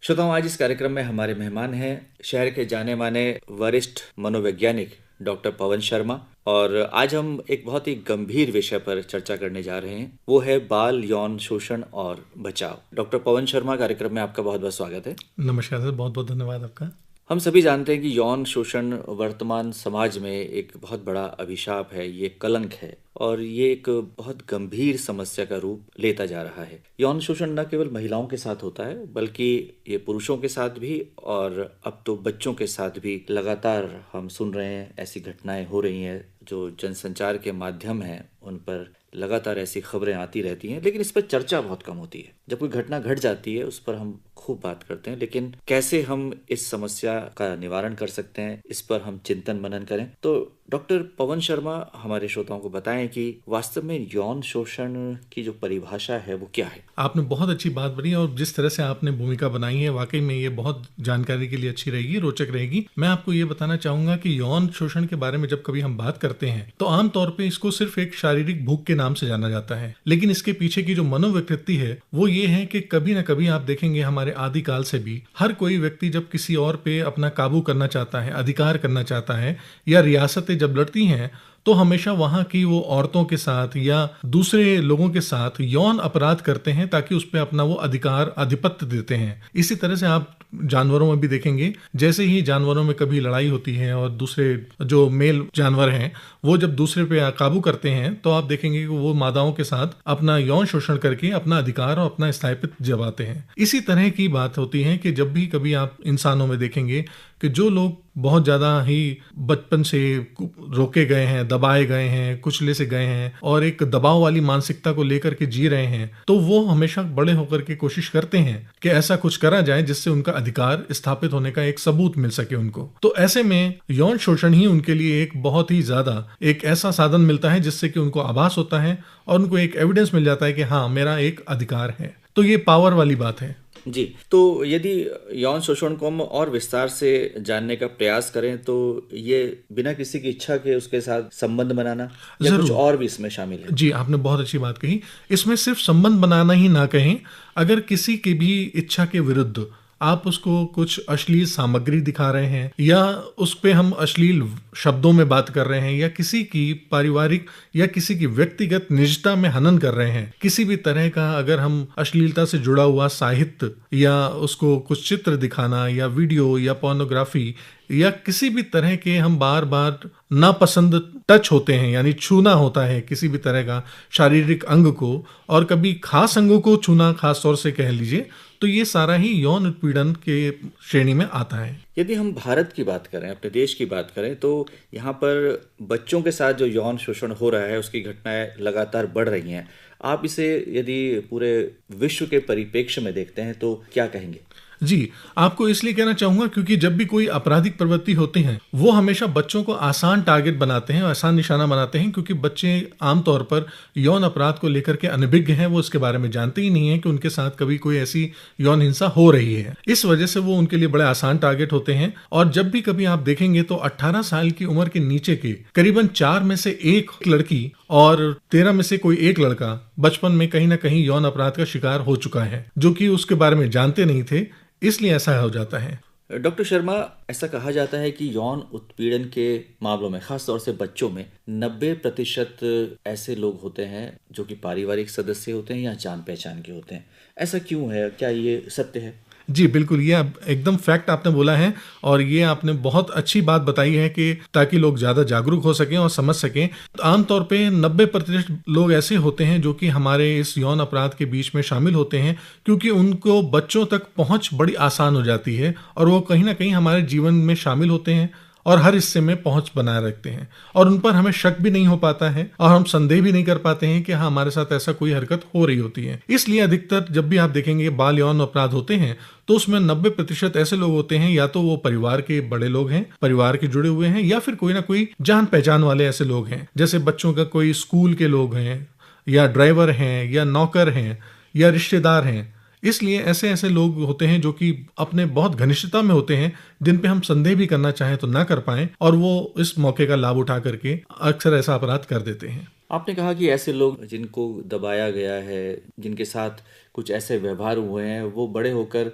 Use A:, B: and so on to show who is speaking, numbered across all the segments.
A: श्रोताओं, आज इस कार्यक्रम में हमारे मेहमान हैं शहर के जाने माने वरिष्ठ मनोवैज्ञानिक डॉक्टर पवन शर्मा। और आज हम एक बहुत ही गंभीर विषय पर चर्चा करने जा रहे हैं, वो है बाल यौन शोषण और बचाव। डॉक्टर पवन शर्मा, कार्यक्रम में आपका बहुत बहुत स्वागत है।
B: नमस्कार सर, बहुत बहुत धन्यवाद आपका।
A: हम सभी जानते हैं कि यौन शोषण वर्तमान समाज में एक बहुत बड़ा अभिशाप है, ये कलंक है और ये एक बहुत गंभीर समस्या का रूप लेता जा रहा है। यौन शोषण न केवल महिलाओं के साथ होता है बल्कि ये पुरुषों के साथ भी और अब तो बच्चों के साथ भी लगातार हम सुन रहे हैं, ऐसी घटनाएं हो रही हैं। जो जनसंचार के माध्यम हैं उन पर लगातार ऐसी खबरें आती रहती हैं, लेकिन इस पर चर्चा बहुत कम होती है। जब कोई घटना घट जाती है उस पर हम खूब बात करते हैं, लेकिन कैसे हम इस समस्या का निवारण कर सकते हैं, इस पर हम चिंतन मनन करें। तो डॉक्टर पवन शर्मा हमारे श्रोताओं को बताएं कि वास्तव में यौन शोषण की जो परिभाषा है वो क्या है।
B: आपने बहुत अच्छी बात बताई और जिस तरह से आपने भूमिका बनाई है, वाकई में ये बहुत जानकारी के लिए अच्छी रहेगी, रोचक रहेगी। मैं आपको ये बताना चाहूंगा कि यौन शोषण के बारे में जब कभी हम बात करते हैं तो आमतौर पे इसको सिर्फ एक शारीरिक भूख के नाम से जाना जाता है, लेकिन इसके पीछे की जो मनोविकृति है वो ये है कि कभी ना कभी आप देखेंगे हमारे आदिकाल से भी हर कोई व्यक्ति जब किसी और पे अपना काबू करना चाहता है, अधिकार करना चाहता है या रियासतें जब लड़ती हैं तो हमेशा वहां की वो औरतों के साथ या दूसरे लोगों के साथ यौन अपराध करते हैं ताकि उस पे अपना वो अधिकार आधिपत्य देते हैं। इसी तरह से आप जानवरों में भी देखेंगे, जैसे ही जानवरों में कभी लड़ाई होती है और दूसरे जो मेल जानवर हैं वो जब दूसरे पे काबू करते हैं तो आप देखेंगे कि वो मादाओं के साथ अपना यौन शोषण करके अपना अधिकार और अपना स्थायित्व जमाते हैं। इसी तरह की बात होती है कि जब भी कभी आप इंसानों में देखेंगे कि जो लोग बहुत ज्यादा ही बचपन से रोके गए हैं, दबाए गए हैं, कुचले से गए हैं और एक दबाव वाली मानसिकता को लेकर के जी रहे हैं, तो वो हमेशा बड़े होकर के कोशिश करते हैं कि ऐसा कुछ करा जाए जिससे उनका अधिकार स्थापित होने का एक सबूत मिल सके उनको। तो ऐसे में यौन शोषण ही उनके लिए एक बहुत ही ज्यादा एक ऐसा साधन मिलता है जिससे कि उनको आभास होता है और उनको एक एविडेंस मिल जाता है कि हाँ, मेरा एक अधिकार है। तो ये पावर वाली बात है
A: जी। तो यदि यौन शोषण को हम और विस्तार से जानने का प्रयास करें तो ये बिना किसी की इच्छा के उसके साथ संबंध बनाना या कुछ और भी इसमें शामिल है।
B: जी, आपने बहुत अच्छी बात कही। इसमें सिर्फ संबंध बनाना ही ना कहें, अगर किसी की भी इच्छा के विरुद्ध आप उसको कुछ अश्लील सामग्री दिखा रहे हैं या उस पे हम अश्लील शब्दों में बात कर रहे हैं या किसी की पारिवारिक या किसी की व्यक्तिगत निजता में हनन कर रहे हैं, किसी भी तरह का अगर हम अश्लीलता से जुड़ा हुआ साहित्य या उसको कुछ चित्र दिखाना या वीडियो या पोर्नोग्राफी या किसी भी तरह के हम बार बार नापसंद टच होते हैं, यानी छूना होता है किसी भी तरह का शारीरिक अंग को और कभी खास अंगों को छूना खास तौर से कह लीजिए, तो ये सारा ही यौन उत्पीड़न के श्रेणी में आता है।
A: यदि हम भारत की बात करें, अपने देश की बात करें, तो यहाँ पर बच्चों के साथ जो यौन शोषण हो रहा है उसकी घटनाएं लगातार बढ़ रही हैं। आप इसे यदि पूरे विश्व के परिप्रेक्ष्य में देखते हैं तो क्या कहेंगे?
B: जी, आपको इसलिए कहना चाहूंगा क्योंकि जब भी कोई आपराधिक प्रवृत्ति होती है वो हमेशा बच्चों को आसान टारगेट बनाते हैं, आसान निशाना बनाते हैं, क्योंकि बच्चे आमतौर पर यौन अपराध को लेकर के अनभिज्ञ हैं, वो इसके बारे में जानते ही नहीं है कि उनके साथ कभी कोई ऐसी यौन हिंसा हो रही है। इस वजह से वो उनके लिए बड़े आसान टारगेट होते हैं। और जब भी कभी आप देखेंगे तो 18 साल की उम्र के नीचे के करीबन 4 में से 1 लड़की और 13 में से कोई 1 लड़का बचपन में कहीं ना कहीं यौन अपराध का शिकार हो चुका है, जो कि उसके बारे में जानते नहीं थे, इसलिए ऐसा हो जाता है।
A: डॉक्टर शर्मा, ऐसा कहा जाता है कि यौन उत्पीड़न के मामलों में, खास तौर से बच्चों में, 90% ऐसे लोग होते हैं जो कि पारिवारिक सदस्य होते हैं या जान पहचान के होते हैं। ऐसा क्यों है? क्या ये सत्य है?
B: जी बिल्कुल, ये एकदम फैक्ट आपने बोला है और ये आपने बहुत अच्छी बात बताई है कि ताकि लोग ज़्यादा जागरूक हो सकें और समझ सकें। तो आमतौर पे 90% लोग ऐसे होते हैं जो कि हमारे इस यौन अपराध के बीच में शामिल होते हैं, क्योंकि उनको बच्चों तक पहुंच बड़ी आसान हो जाती है और वो कहीं ना कहीं हमारे जीवन में शामिल होते हैं और हर हिस्से में पहुंच बनाए रखते हैं और उन पर हमें शक भी नहीं हो पाता है और हम संदेह भी नहीं कर पाते हैं कि हाँ, हमारे साथ ऐसा कोई हरकत हो रही होती है। इसलिए अधिकतर जब भी आप देखेंगे बाल यौन अपराध होते हैं तो उसमें 90% ऐसे लोग होते हैं, या तो वो परिवार के बड़े लोग हैं, परिवार के जुड़े हुए हैं, या फिर कोई ना कोई जान पहचान वाले ऐसे लोग हैं, जैसे बच्चों का कोई स्कूल के लोग हैं या ड्राइवर हैं या नौकर हैं या रिश्तेदार हैं। इसलिए ऐसे ऐसे लोग होते हैं जो कि अपने बहुत घनिष्ठता में होते हैं, जिन पे हम संदेह भी करना चाहें तो ना कर पाएं, और वो इस मौके का लाभ उठा करके अक्सर ऐसा अपराध कर देते हैं।
A: आपने कहा कि ऐसे लोग जिनको दबाया गया है, जिनके साथ कुछ ऐसे व्यवहार हुए हैं, वो बड़े होकर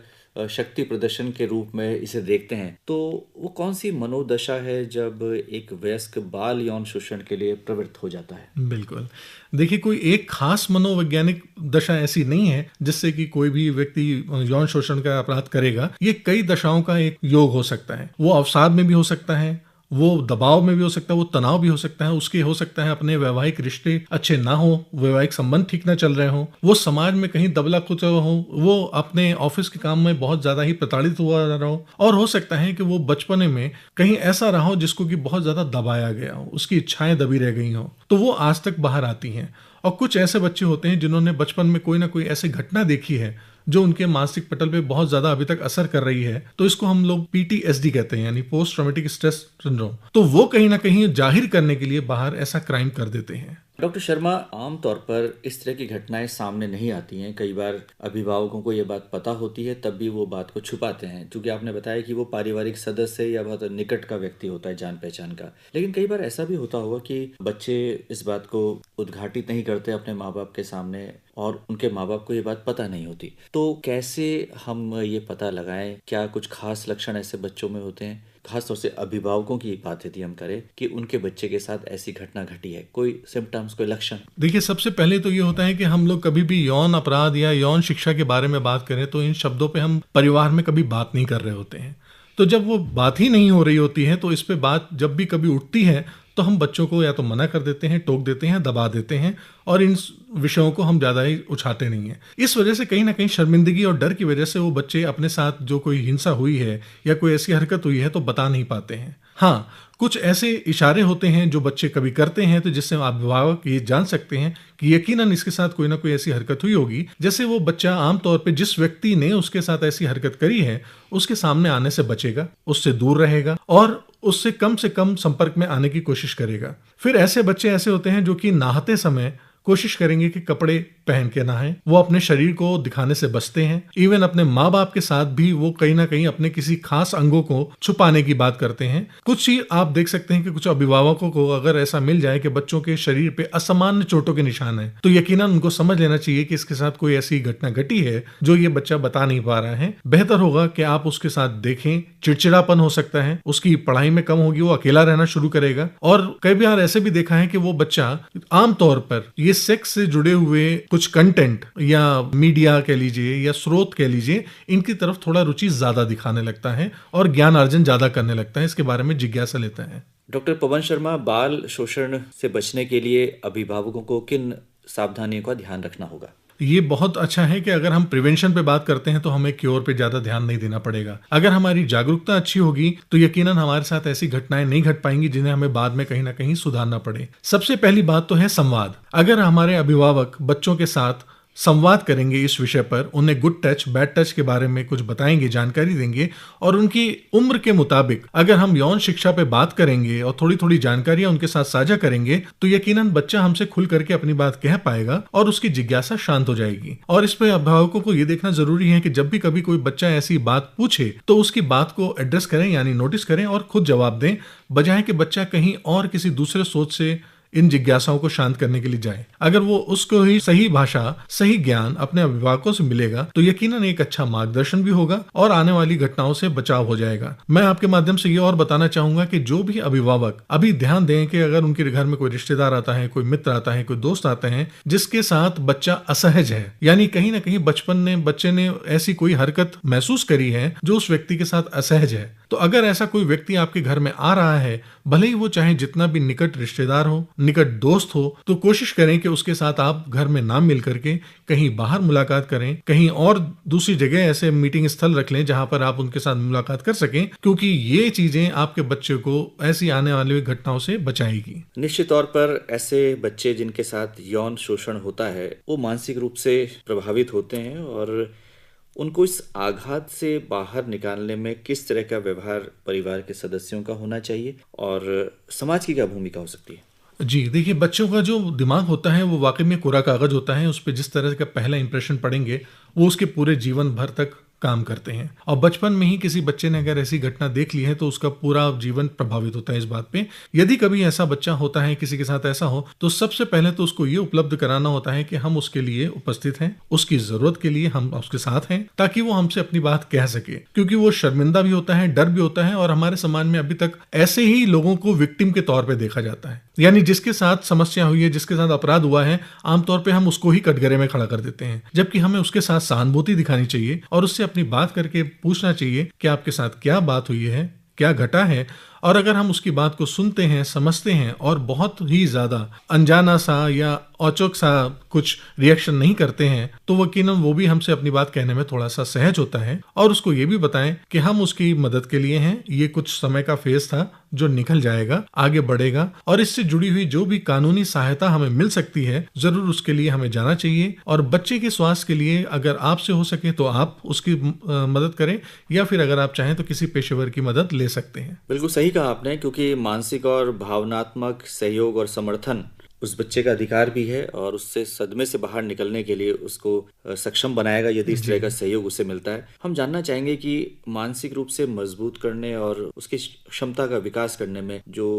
A: शक्ति प्रदर्शन के रूप में इसे देखते हैं, तो वो कौन सी मनोदशा है जब एक वयस्क बाल यौन शोषण के लिए प्रवृत्त हो जाता है?
B: बिल्कुल। देखिए, कोई एक खास मनोवैज्ञानिक दशा ऐसी नहीं है जिससे कि कोई भी व्यक्ति यौन शोषण का अपराध करेगा। ये कई दशाओं का एक योग हो सकता है। वो अवसाद में भी हो सकता है, वो दबाव में भी हो सकता है, वो तनाव भी हो सकता है, उसके हो सकता है अपने वैवाहिक रिश्ते अच्छे ना हो, वैवाहिक संबंध ठीक ना चल रहे हो, वो समाज में कहीं दबला कुचला हो, वो अपने ऑफिस के काम में बहुत ज्यादा ही प्रताड़ित हुआ रहा हो, और हो सकता है कि वो बचपने में कहीं ऐसा रहा हो जिसको कि बहुत ज्यादा दबाया गया हो, उसकी इच्छाएं दबी रह गई हो, तो वो आज तक बाहर आती हैं। और कुछ ऐसे बच्चे होते हैं जिन्होंने बचपन में कोई ना कोई ऐसी घटना देखी है जो उनके मानसिक पटल पे बहुत ज्यादा अभी तक असर कर रही है, तो इसको हम लोग PTSD कहते हैं, यानी पोस्ट ट्रॉमेटिक स्ट्रेस सिंड्रोम। तो वो कहीं ना कहीं जाहिर करने के लिए बाहर ऐसा क्राइम कर देते हैं।
A: डॉक्टर शर्मा, आमतौर पर इस तरह की घटनाएं सामने नहीं आती हैं। कई बार अभिभावकों को ये बात पता होती है, तब भी वो बात को छुपाते हैं, क्योंकि आपने बताया कि वो पारिवारिक सदस्य या बहुत निकट का व्यक्ति होता है, जान पहचान का। लेकिन कई बार ऐसा भी होता होगा कि बच्चे इस बात को उद्घाटित नहीं करते अपने माँ बाप के सामने, और उनके माँ बाप को ये बात पता नहीं होती। तो कैसे हम ये पता लगाएं? क्या कुछ खास लक्षण ऐसे बच्चों में होते हैं, खासतौर से अभिभावकों की बात यदि हम करें कि उनके बच्चे के साथ ऐसी घटना घटी है, कोई सिम्टम्स, कोई लक्षण?
B: देखिए, सबसे पहले तो ये होता है कि हम लोग कभी भी यौन अपराध या यौन शिक्षा के बारे में बात करें तो इन शब्दों पे हम परिवार में कभी बात नहीं कर रहे होते हैं। तो जब वो बात ही नहीं हो रही होती है, तो इस पे बात जब भी कभी उठती है तो हम बच्चों को या तो मना कर देते हैं, टोक देते हैं, दबा देते हैं, और इन विषयों को हम ज़्यादा ही उछाते नहीं हैं। इस वजह से कहीं ना कहीं शर्मिंदगी और डर की वजह से वो बच्चे अपने साथ जो कोई हिंसा हुई है या कोई ऐसी हरकत हुई है तो बता नहीं पाते हैं। हाँ, कुछ ऐसे इशारे होते हैं जो बच्चे कभी करते हैं, तो जिससे अभिभावक ये जान सकते हैं कि यकीनन इसके साथ कोई ना कोई ऐसी हरकत हुई होगी। जैसे वो बच्चा आमतौर पे जिस व्यक्ति ने उसके साथ ऐसी हरकत करी है उसके सामने आने से बचेगा, उससे दूर रहेगा और उससे कम संपर्क में आने की कोशिश करेगा। फिर ऐसे बच्चे ऐसे होते हैं जो कि नहाते समय कोशिश करेंगे कि कपड़े पहन के नहाएं। वो अपने शरीर को दिखाने से बचते हैं। इवन अपने माँ बाप के साथ भी वो कहीं ना कहीं अपने किसी खास अंगों को छुपाने की बात करते हैं। कुछ ही आप देख सकते हैं कि कुछ अभिभावकों को अगर ऐसा मिल जाए कि बच्चों के शरीर पे असामान्य चोटों के निशान है, तो यकीनन उनको समझ लेना चाहिए कि इसके साथ कोई ऐसी घटना घटी है जो ये बच्चा बता नहीं पा रहा है। बेहतर होगा कि आप उसके साथ देखें। चिड़चिड़ापन हो सकता है, उसकी पढ़ाई में कम होगी, वो अकेला रहना शुरू करेगा। और कई बार ऐसे भी देखा है कि वो बच्चा आमतौर पर ये सेक्स से जुड़े हुए कुछ कंटेंट या मीडिया कह लीजिए या स्रोत कह लीजिए, इनकी तरफ थोड़ा रुचि ज्यादा दिखाने लगता है और ज्ञान अर्जन ज्यादा करने लगता है, इसके बारे में जिज्ञासा लेता है।
A: डॉक्टर पवन शर्मा, बाल शोषण से बचने के लिए अभिभावकों को किन सावधानियों का ध्यान रखना होगा?
B: ये बहुत अच्छा है कि अगर हम प्रिवेंशन पे बात करते हैं तो हमें क्योर पे ज्यादा ध्यान नहीं देना पड़ेगा। अगर हमारी जागरूकता अच्छी होगी तो यकीनन हमारे साथ ऐसी घटनाएं नहीं घट पाएंगी जिन्हें हमें बाद में कहीं ना कहीं सुधारना पड़े। सबसे पहली बात तो है संवाद। अगर हमारे अभिभावक बच्चों के साथ संवाद करेंगे इस विषय पर, उन्हें गुड टच बैड टच के बारे में कुछ बताएंगे, जानकारी देंगे, और उनकी उम्र के मुताबिक अगर हम यौन शिक्षा पे बात करेंगे और थोड़ी थोड़ी जानकारियां उनके साथ साझा करेंगे, तो यकीनन बच्चा हमसे खुल करके अपनी बात कह पाएगा और उसकी जिज्ञासा शांत हो जाएगी। और इस पे अभिभावकों को ये देखना जरूरी है कि जब भी कभी कोई बच्चा ऐसी बात पूछे तो उसकी बात को एड्रेस करें, यानी नोटिस करें और खुद जवाब दें, बजाय कि बच्चा कहीं और किसी दूसरे सोच से इन जिज्ञासाओं को शांत करने के लिए जाए। अगर वो उसको ही सही भाषा, सही ज्ञान अपने अभिभावकों से मिलेगा तो यकीनन एक अच्छा मार्गदर्शन भी होगा और आने वाली घटनाओं से बचाव हो जाएगा। मैं आपके माध्यम से ये और बताना चाहूंगा कि जो भी अभिभावक अभी ध्यान दें कि अगर उनके घर में कोई रिश्तेदार आता है, कोई मित्र आता है, कोई दोस्त आता है जिसके साथ बच्चा असहज है, यानी कहीं ना कहीं बच्चे ने ऐसी कोई हरकत महसूस करी है जो उस व्यक्ति के साथ असहज है, तो अगर ऐसा कोई व्यक्ति आपके घर में आ रहा है, भले ही वो चाहे जितना भी निकट रिश्तेदार हो, निकट दोस्त हो, तो कोशिश करें कि उसके साथ आप घर में ना मिल करके कहीं बाहर मुलाकात करें, कहीं और दूसरी जगह ऐसे मीटिंग स्थल रख लें जहां पर आप उनके साथ मुलाकात कर सकें, क्योंकि ये चीजें आपके बच्चे को ऐसी आने वाली घटनाओं से बचाएगी।
A: निश्चित तौर पर ऐसे बच्चे जिनके साथ यौन शोषण होता है वो मानसिक रूप से प्रभावित होते हैं, और उनको इस आघात से बाहर निकालने में किस तरह का व्यवहार परिवार के सदस्यों का होना चाहिए और समाज की क्या भूमिका हो सकती है?
B: जी देखिए, बच्चों का जो दिमाग होता है वो वाकई में कोरा कागज होता है। उस पर जिस तरह का पहला इंप्रेशन पड़ेंगे वो उसके पूरे जीवन भर तक काम करते हैं। और बचपन में ही किसी बच्चे ने अगर ऐसी घटना देख ली है तो उसका पूरा जीवन प्रभावित होता है इस बात पे। यदि कभी ऐसा बच्चा होता है, किसी के साथ ऐसा हो, तो सबसे पहले तो उसको ये उपलब्ध कराना होता है कि हम उसके लिए उपस्थित हैं, उसकी जरूरत के लिए हम उसके साथ हैं, ताकि वो हमसे अपनी बात कह सके। क्योंकि वो शर्मिंदा भी होता है, डर भी होता है, और हमारे समाज में अभी तक ऐसे ही लोगों को विक्टिम के तौर पे देखा जाता है। यानी जिसके साथ समस्या हुई है, जिसके साथ अपराध हुआ है, आमतौर पे हम उसको ही कटघरे में खड़ा कर देते हैं, जबकि हमें उसके साथ सहानुभूति दिखानी चाहिए और उससे अपनी बात करके पूछना चाहिए कि आपके साथ क्या बात हुई है, क्या घटा है। और अगर हम उसकी बात को सुनते हैं, समझते हैं और बहुत ही ज्यादा अनजाना सा या औचक सा कुछ रिएक्शन नहीं करते हैं, तो यकीनन वो भी हमसे अपनी बात कहने में थोड़ा सा सहज होता है। और उसको ये भी बताएं कि हम उसकी मदद के लिए हैं, ये कुछ समय का फेज था जो निकल जाएगा, आगे बढ़ेगा, और इससे जुड़ी हुई जो भी कानूनी सहायता हमें मिल सकती है जरूर उसके लिए हमें जाना चाहिए। और बच्चे के स्वास्थ्य के लिए अगर आपसे हो सके तो आप उसकी मदद करें, या फिर अगर आप चाहें तो किसी पेशेवर की मदद ले सकते हैं।
A: बिल्कुल सही कहा आपने, क्योंकि मानसिक और भावनात्मक सहयोग और समर्थन उस बच्चे का अधिकार भी है, और उससे सदमे से बाहर निकलने के लिए उसको सक्षम बनाएगा यदि इस तरह का सहयोग उसे मिलता है। हम जानना चाहेंगे कि मानसिक रूप से मजबूत करने और उसकी क्षमता का विकास करने में जो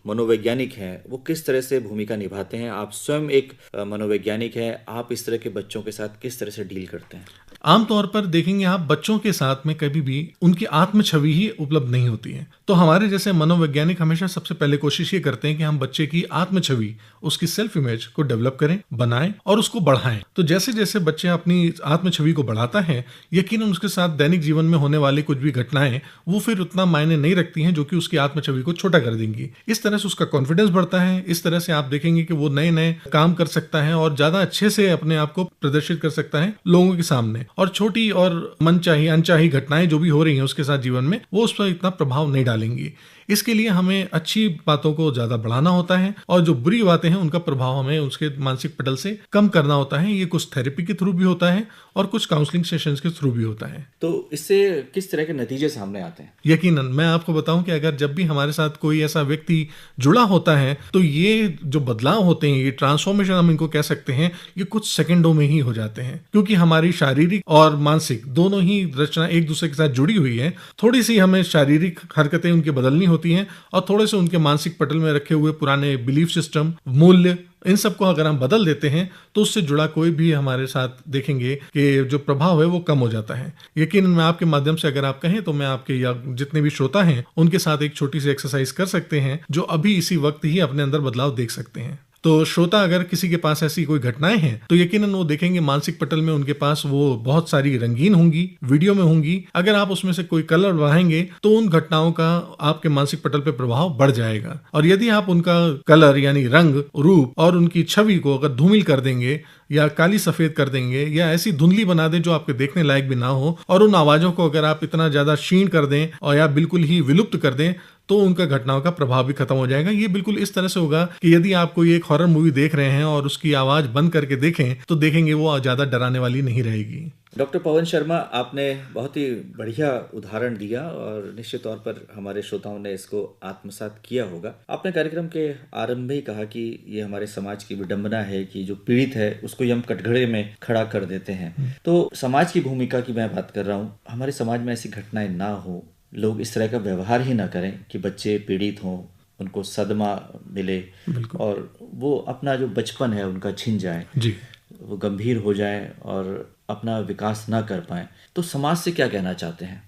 A: मनोवैज्ञानिक हैं वो किस तरह से भूमिका निभाते हैं। आप स्वयं एक मनोवैज्ञानिक हैं, आप इस तरह के बच्चों के साथ किस तरह से डील करते हैं?
B: आमतौर पर देखेंगे आप, बच्चों के साथ में कभी भी उनकी आत्म छवि ही उपलब्ध नहीं होती है। तो हमारे जैसे मनोवैज्ञानिक हमेशा सबसे पहले कोशिश ये करते हैं कि हम बच्चे की आत्म छवि, उसकी सेल्फ इमेज को डेवलप करें, बनाएं और उसको बढ़ाएं। तो जैसे जैसे बच्चे अपनी आत्म छवि को बढ़ाता है, यकीनन उसके साथ दैनिक जीवन में होने वाली कुछ भी घटनाएं वो फिर उतना मायने नहीं रखती हैं, जो कि उसकी आत्म छवि को छोटा कर देंगी। इस तरह से उसका कॉन्फिडेंस बढ़ता है। इस तरह से आप देखेंगे कि वो नए नए काम कर सकता है और ज्यादा अच्छे से अपने आप को प्रदर्शित कर सकता है लोगों के सामने। और छोटी और मनचाही अनचाही घटनाएं जो भी हो रही हैं उसके साथ जीवन में, वो उस पर इतना प्रभाव नहीं डालेंगी। इसके लिए हमें अच्छी बातों को ज्यादा बढ़ाना होता है और जो बुरी बातें हैं उनका प्रभाव हमें उसके मानसिक पटल से कम करना होता है। ये कुछ थेरेपी के थ्रू भी होता है और कुछ काउंसलिंग सेशंस के थ्रू भी होता है।
A: तो इससे किस तरह के नतीजे सामने आते हैं?
B: यकीनन मैं आपको बताऊं कि अगर जब भी हमारे साथ कोई ऐसा व्यक्ति जुड़ा होता है तो ये जो बदलाव होते हैं, ये ट्रांसफॉर्मेशन हम इनको कह सकते हैं, ये कुछ सेकंडों में ही हो जाते हैं। क्योंकि हमारी शारीरिक और मानसिक दोनों ही रचना एक दूसरे के साथ जुड़ी हुई है। थोड़ी सी हमें शारीरिक हरकतें उनकी बदलनी होती हैं और थोड़े से उनके मानसिक पटल में रखे हुए पुराने बिलीफ सिस्टम, मूल्य, इन सबको अगर हम बदल देते हैं तो उससे जुड़ा कोई भी हमारे साथ देखेंगे कि जो प्रभाव है वो कम हो जाता है। यकीनन मैं आपके माध्यम से अगर आप कहें तो मैं आपके या जितने भी श्रोता हैं उनके साथ एक छोटी सी एक्सरसाइज कर सकते हैं जो अभी इसी वक्त ही अपने अंदर बदलाव देख सकते हैं। तो श्रोता अगर किसी के पास ऐसी कोई घटनाएं हैं तो यकीनन वो देखेंगे मानसिक पटल में उनके पास वो बहुत सारी रंगीन होंगी, वीडियो में होंगी। अगर आप उसमें से कोई कलर बढ़ाएंगे तो उन घटनाओं का आपके मानसिक पटल पे प्रभाव बढ़ जाएगा। और यदि आप उनका कलर यानी रंग, रूप और उनकी छवि को अगर धूमिल कर देंगे या काली सफेद कर देंगे या ऐसी धुंधली बना दें जो आपके देखने लायक भी ना हो, और उन आवाजों को अगर आप इतना ज्यादा क्षीण कर दें और या बिल्कुल ही विलुप्त कर दें, तो उनका घटनाओं का प्रभाव भी खत्म हो जाएगा। ये बिल्कुल इस तरह से होगा कि यदि आप कोई एक हॉरर मूवी देख रहे हैं और उसकी आवाज बंद करके देखें तो देखेंगे वो ज्यादा डराने वाली नहीं रहेगी।
A: डॉक्टर पवन शर्मा, आपने बहुत ही बढ़िया उदाहरण दिया और निश्चित तौर पर हमारे श्रोताओं ने इसको आत्मसात किया होगा। आपने कार्यक्रम के आरंभ में ही कहा कि ये हमारे समाज की विडंबना है कि जो पीड़ित है उसको हम कटघरे में खड़ा कर देते हैं। तो समाज की भूमिका की मैं बात कर रहा हूँ। हमारे समाज में ऐसी घटनाएं ना हो, लोग इस तरह का व्यवहार ही ना करें कि बच्चे पीड़ित हों, उनको सदमा मिले और वो अपना जो बचपन है उनका छिन जाए
B: जी,
A: वो गंभीर हो जाए और अपना विकास ना कर पाए। तो समाज से क्या कहना चाहते हैं?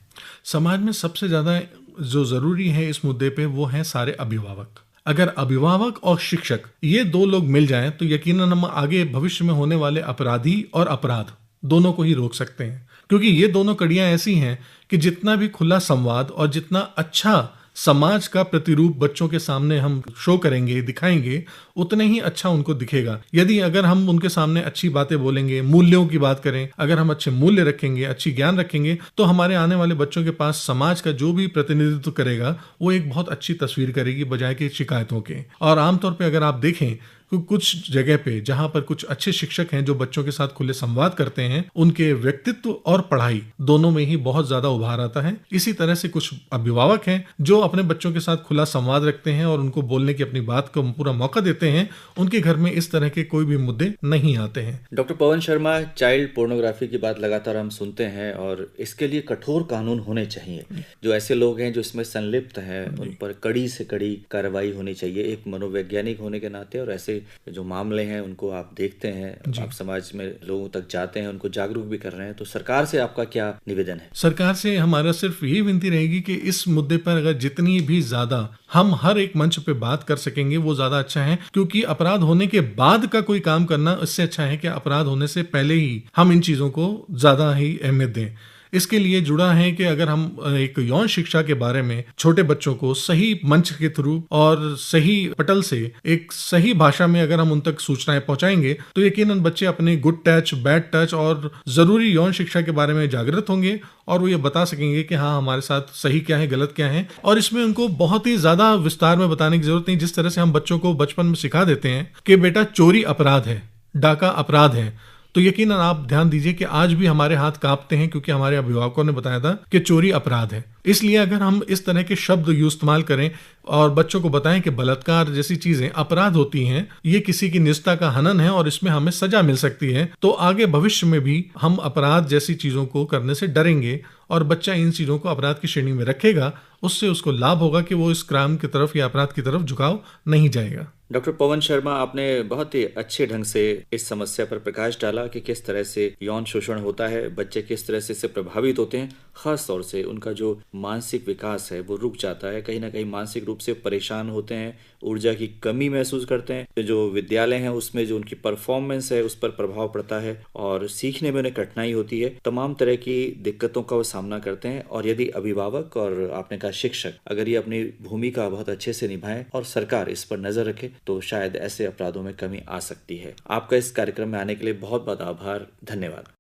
B: समाज में सबसे ज्यादा जो जरूरी है इस मुद्दे पे वो है सारे अभिभावक। अगर अभिभावक और शिक्षक ये दो लोग मिल जाएं तो यकीनन हम आगे भविष्य में होने वाले अपराधी और अपराध दोनों को ही रोक सकते हैं। क्योंकि ये दोनों कड़ियां ऐसी हैं कि जितना भी खुला संवाद और जितना अच्छा समाज का प्रतिरूप बच्चों के सामने हम शो करेंगे, दिखाएंगे, उतने ही अच्छा उनको दिखेगा। यदि अगर हम उनके सामने अच्छी बातें बोलेंगे, मूल्यों की बात करें, अगर हम अच्छे मूल्य रखेंगे, अच्छी ज्ञान रखेंगे, तो हमारे आने वाले बच्चों के पास समाज का जो भी प्रतिनिधित्व करेगा वो एक बहुत अच्छी तस्वीर करेगी बजाय कि शिकायतों के। और आमतौर पर अगर आप देखें कुछ जगह पे जहां पर कुछ अच्छे शिक्षक हैं जो बच्चों के साथ खुले संवाद करते हैं, उनके व्यक्तित्व और पढ़ाई दोनों में ही बहुत ज्यादा उभार आता है। इसी तरह से कुछ अभिभावक हैं जो अपने बच्चों के साथ खुला संवाद रखते हैं और उनको बोलने की अपनी बात को पूरा मौका देते हैं। उनके घर में इस तरह के कोई भी मुद्दे नहीं आते हैं।
A: Doctor Pawan Sharma, child pornography की बात लगातार हम सुनते हैं और इसके लिए कठोर कानून होने चाहिए। जो ऐसे लोग हैं जो इसमें संलिप्त हैं उन पर कड़ी से कड़ी कार्रवाई होनी चाहिए एक मनोवैज्ञानिक होने के नाते। और ऐसे जो मामले हैं उनको आप देखते हैं, आप समाज में लोगों तक जाते हैं, उनको जागरूक भी कर रहे हैं, तो सरकार से आपका क्या निवेदन है?
B: सरकार से हमारा सिर्फ यही विनती रहेगी कि इस मुद्दे पर अगर जितनी भी ज्यादा हम हर एक मंच पे बात कर सकेंगे वो ज्यादा अच्छा है, क्योंकि अपराध होने के बाद का कोई काम करना इससे अच्छा है कि अपराध होने से पहले ही हम इन चीजों को ज्यादा ही अहमियत दें। इसके लिए जुड़ा है कि अगर हम एक यौन शिक्षा के बारे में छोटे बच्चों को सही मंच के थ्रू और सही पटल से एक सही भाषा में अगर हम उन तक सूचनाएं पहुंचाएंगे तो यकीनन बच्चे अपने गुड टच, बैड टच और जरूरी यौन शिक्षा के बारे में जागृत होंगे और वो ये बता सकेंगे कि हाँ हमारे साथ सही क्या है, गलत क्या है। और इसमें उनको बहुत ही ज्यादा विस्तार में बताने की जरूरत नहीं। जिस तरह से हम बच्चों को बचपन में सिखा देते हैं कि बेटा चोरी अपराध है, डाका अपराध है, तो यकीनन आप ध्यान दीजिए कि आज भी हमारे हाथ कांपते हैं क्योंकि हमारे अभिभावकों ने बताया था कि चोरी अपराध है। इसलिए अगर हम इस तरह के शब्द इस्तेमाल करें और बच्चों को बताएं कि बलात्कार जैसी चीजें अपराध होती हैं, ये किसी की निजता का हनन है और इसमें हमें सजा मिल सकती है, तो आगे भविष्य में भी हम अपराध जैसी चीजों को करने से डरेंगे और बच्चा इन चीजों को अपराध की श्रेणी में रखेगा। उससे उसको लाभ होगा कि वो इस क्राइम की तरफ या अपराध की तरफ झुकाव नहीं जाएगा।
A: डॉक्टर पवन शर्मा, आपने बहुत ही अच्छे ढंग से इस समस्या पर प्रकाश डाला कि किस तरह से यौन शोषण होता है, बच्चे किस तरह से इससे प्रभावित होते हैं, खास तौर से उनका जो मानसिक विकास है वो रुक जाता है, कहीं ना कहीं मानसिक रूप से परेशान होते हैं, ऊर्जा की कमी महसूस करते हैं, जो विद्यालय हैं उसमें जो उनकी परफॉर्मेंस है उस पर प्रभाव पड़ता है और सीखने में उन्हें कठिनाई होती है, तमाम तरह की दिक्कतों का वो सामना करते हैं। और यदि अभिभावक और आपने कहा शिक्षक अगर ये अपनी भूमिका बहुत अच्छे से निभाएं और सरकार इस पर नजर रखे तो शायद ऐसे अपराधों में कमी आ सकती है। आपका इस कार्यक्रम में आने के लिए बहुत बहुत आभार, धन्यवाद।